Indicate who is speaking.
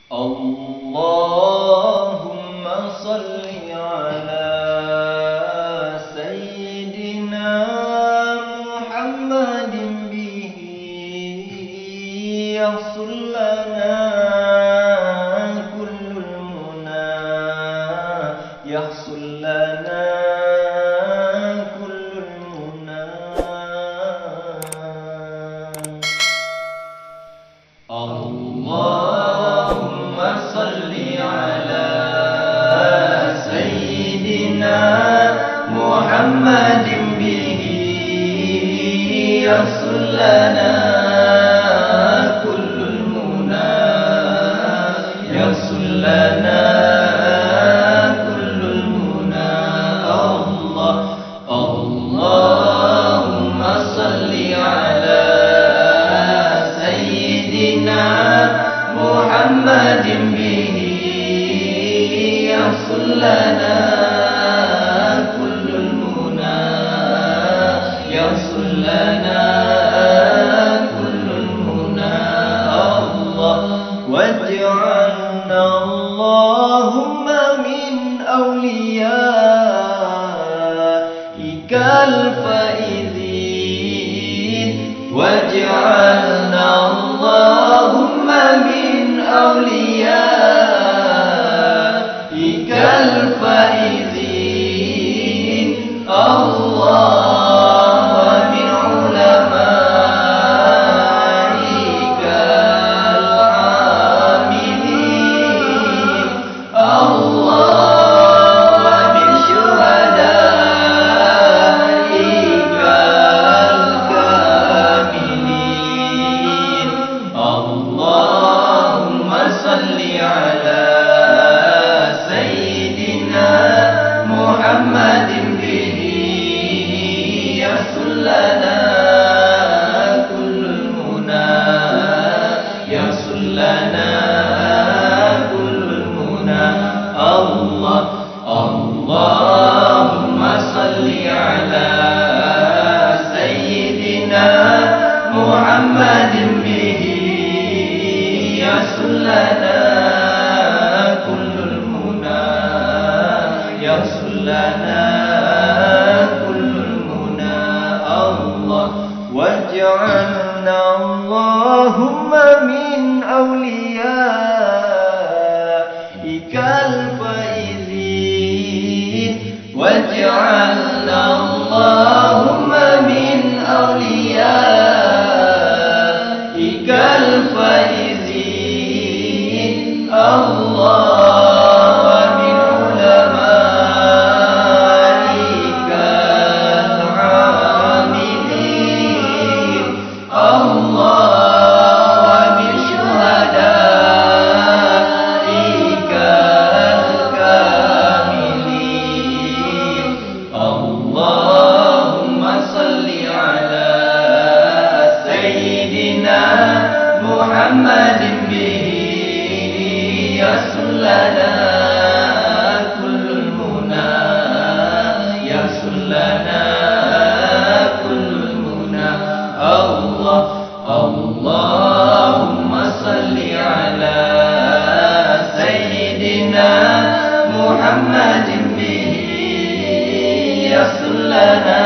Speaker 1: Allahumma salli ala Sayyidina Muhammadin bihi yahsul lana kullul muna, yahsul lana kullul muna. Allahumma salli ala Sayyidina Muhammadin bihi yahsul lana kullul muna, yahsul lana kullul muna. Allahumma salli ala Sayyidina Muhammadin bihi yahsul lana kullul muna, yahsul lana kullul muna. Waj'alna Allahumma min awliyaikal faizin, waj'alna Allahumma min awliyaikal faizin. Allah wa min ulamaikal amilin. Allah wa min syuhadaikal kamilin. Allahumma salli ala Sayyidina Muhammadin bihi yahsul lana kullul muna, yahsul lana kullul muna. Allahumma salli ala Sayyidina Muhammadin bihi yahsul lana kullul muna, yahsul lana kullul muna. Waj'alna Allahumma min awliyaikal faizin, waj'alna Allahumma min awliyaikal faizin. Allah wa min ulamaikal amilin. Allah wa min syuhadaikal kamilin. Allahumma salli ala Sayyidina Muhammadin bihi yahsul lana kullul muna, yahsul lana kullul muna. Allahumma salli ala Sayyidina Muhammadin bihi yahsul lana